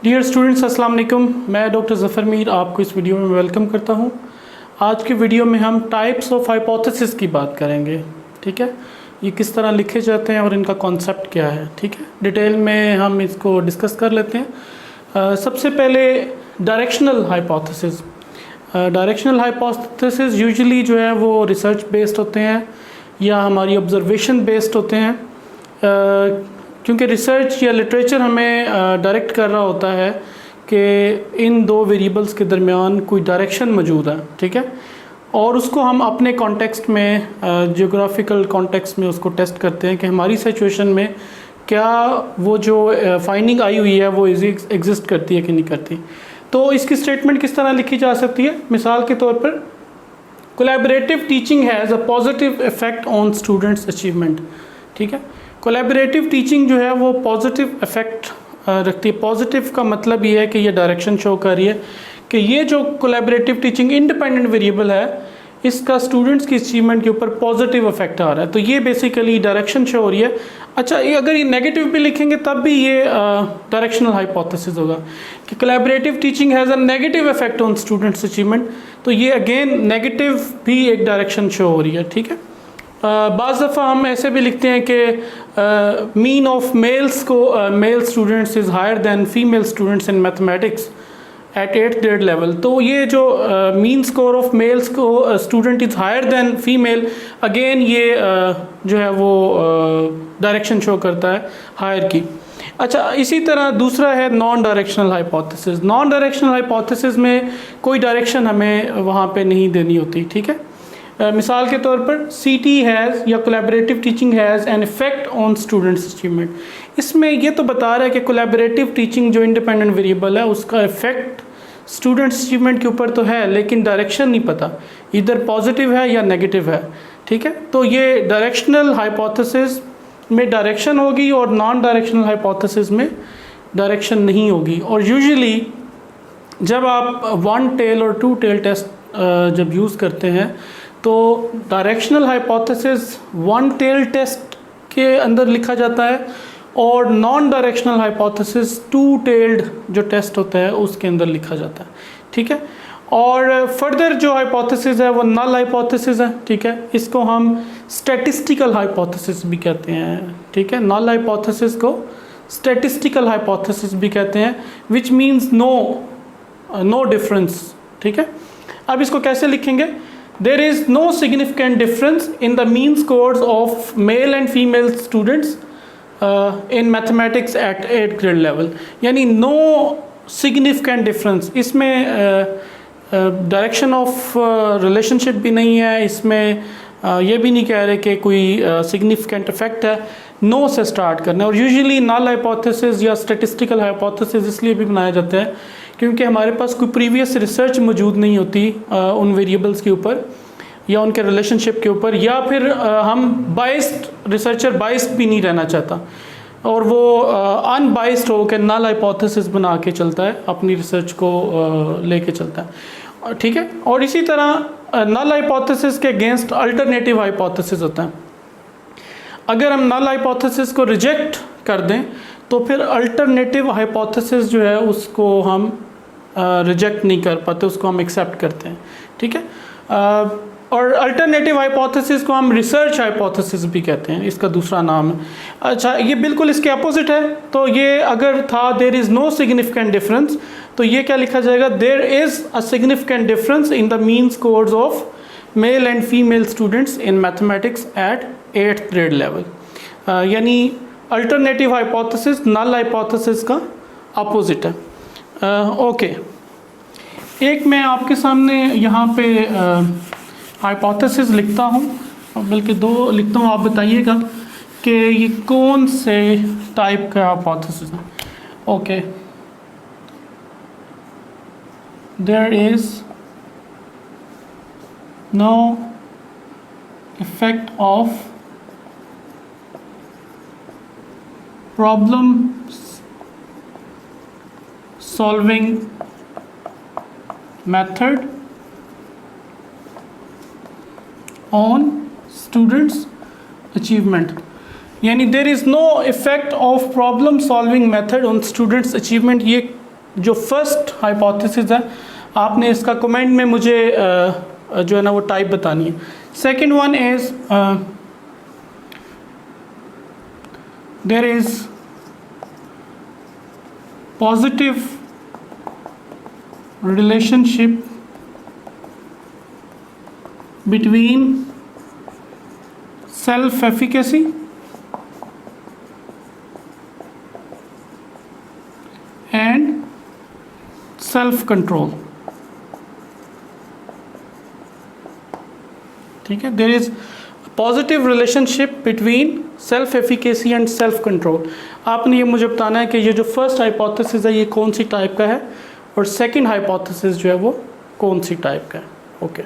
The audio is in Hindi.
डियर स्टूडेंट्स अस्सलाम वालेकुम। मैं डॉक्टर ज़फ़र मीर आपको इस वीडियो में वेलकम करता हूं। आज के वीडियो में हम टाइप्स ऑफ हाइपोथेसिस की बात करेंगे। ठीक है, ये किस तरह लिखे जाते हैं और इनका कॉन्सेप्ट क्या है। ठीक है, डिटेल में हम इसको डिस्कस कर लेते हैं। सबसे पहले directional hypothesis. Directional hypothesis usually जो है वो रिसर्च बेस्ड होते हैं या हमारी ऑब्जर्वेशन बेस्ड होते हैं, क्योंकि रिसर्च या लिटरेचर हमें डायरेक्ट कर रहा होता है कि इन दो वेरिएबल्स के दरमियान कोई डायरेक्शन मौजूद है। ठीक है, और उसको हम अपने कॉन्टेक्स्ट में, जियोग्राफिकल कॉन्टेक्स्ट में उसको टेस्ट करते हैं कि हमारी सिचुएशन में क्या वो जो फाइंडिंग आई हुई है वो एग्जिस्ट करती है कि नहीं करती। तो इसकी स्टेटमेंट किस तरह लिखी जा सकती है। मिसाल के तौर पर, collaborative teaching has a positive effect on students achievement. ठीक है, कोलैबोरेटिव टीचिंग जो है वो पॉजिटिव इफेक्ट रखती है। पॉजिटिव का मतलब ये है कि ये डायरेक्शन शो कर रही है कि ये जो कोलैबोरेटिव टीचिंग इंडिपेंडेंट वेरिएबल है इसका स्टूडेंट्स की अचीवमेंट के ऊपर पॉजिटिव इफेक्ट आ रहा है। तो ये बेसिकली डायरेक्शन शो हो रही है। अच्छा, ये अगर ये नेगेटिव भी लिखेंगे तब भी ये डायरेक्शनल हाइपोथेसिस होगा कि collaborative teaching has a negative effect on students achievement. तो ये अगेन नेगेटिव भी एक डायरेक्शन शो हो रही है। ठीक है, बाज़ दफ़ा हम ऐसे भी लिखते हैं कि मीन ऑफ मेल्स को male students is higher than female students in mathematics at 8th grade level. तो ये जो मीन स्कोर ऑफ मेल्स को student is higher than female, again ये जो है वो डायरेक्शन शो करता है हायर की। अच्छा, इसी तरह दूसरा है non directional hypothesis. Non directional hypothesis में कोई डायरेक्शन हमें वहाँ पे नहीं देनी होती। ठीक है, मिसाल के तौर पर CT हैज़ या collaborative teaching has an effect on students achievement. इसमें ये तो बता रहा है कि कोलैबोरेटिव टीचिंग जो इंडिपेंडेंट वेरिएबल है उसका इफेक्ट स्टूडेंट्स अचीवमेंट के ऊपर तो है, लेकिन डायरेक्शन नहीं पता, इधर पॉजिटिव है या नेगेटिव है। ठीक है, तो ये डायरेक्शनल हाइपोथेसिस में डायरेक्शन होगी और नॉन डायरेक्शनल हाइपोथेसिस में डायरेक्शन नहीं होगी। और यूजुअली जब आप 1 टेल और 2 टेल टेस्ट जब यूज़ करते हैं तो डायरेक्शनल हाइपोथेसिस 1 टेल टेस्ट के अंदर लिखा जाता है और नॉन डायरेक्शनल हाइपोथेसिस 2 टेल्ड जो टेस्ट होता है उसके अंदर लिखा जाता है। ठीक है, और फर्दर जो हाइपोथेसिस है वो नल हाइपोथेसिस है। ठीक है, इसको हम स्टैटिस्टिकल हाइपोथेसिस भी कहते हैं। ठीक है, नल हाइपोथेसिस को स्टैटिस्टिकल हाइपोथेसिस भी कहते हैं, विच मीन्स नो डिफरेंस। ठीक है, अब इसको कैसे लिखेंगे। There is no significant difference in the mean scores of male and female students in mathematics at 8th grade level। यानी no significant difference। इसमें डायरेक्शन ऑफ रिलेशनशिप भी नहीं है, इसमें ये भी नहीं कह रहे कि कोई सिग्निफिकेंट इफेक्ट है। नो से स्टार्ट करना है। और यूजुअली नल हाइपोथेसिस या स्टैटिस्टिकल हाइपोथेसिस इसलिए भी बनाया जाता है क्योंकि हमारे पास कोई प्रीवियस रिसर्च मौजूद नहीं होती उन वेरिएबल्स के ऊपर या उनके रिलेशनशिप के ऊपर, या फिर हम बाइस्ड रिसर्चर बाइस्ड भी नहीं रहना चाहता और वो अनबाइस्ड हो के नल हाइपोथेसिस बना के चलता है, अपनी रिसर्च को लेके चलता है। ठीक है, और इसी तरह नल हाइपोथेसिस के अगेंस्ट अल्टरनेटिव हाइपोथेसिस होता है। अगर हम नल हाइपोथेसिस को रिजेक्ट कर दें तो फिर अल्टरनेटिव हाइपोथेसिस जो है उसको हम रिजेक्ट नहीं कर पाते, उसको हम एक्सेप्ट करते हैं। ठीक है, और अल्टरनेटिव हाइपोथेसिस को हम रिसर्च हाइपोथेसिस भी कहते हैं, इसका दूसरा नाम है। अच्छा, ये बिल्कुल इसके अपोजिट है। तो ये अगर था there is no significant difference, तो ये क्या लिखा जाएगा, there is a significant difference in the mean scores of male and female students in mathematics at 8th grade level. यानी अल्टरनेटिव हाइपोथेसिस नल हाइपोथेसिस का अपोजिट है। ओके, एक मैं आपके सामने यहाँ पे हाइपोथेसिस लिखता हूँ, बल्कि 2 लिखता हूँ, आप बताइएगा कि ये कौन से टाइप का हाइपोथेसिस है। Okay, there is no effect of problem solving method on students achievement। यानी there is no effect of problem solving method on students achievement. ये जो फर्स्ट हाइपोथेसिस है आपने इसका कमेंट में मुझे जो है ना वो टाइप बतानी है। Second one is there is positive relationship between self efficacy and self control. ठीक है, there is positive relationship between self efficacy and self control. आपने ये मुझे बताना है कि ये जो फर्स्ट हाइपोथेसिस है ये कौन सी टाइप का है और सेकंड हाइपोथेसिस जो है वो कौन सी टाइप का है। ओके।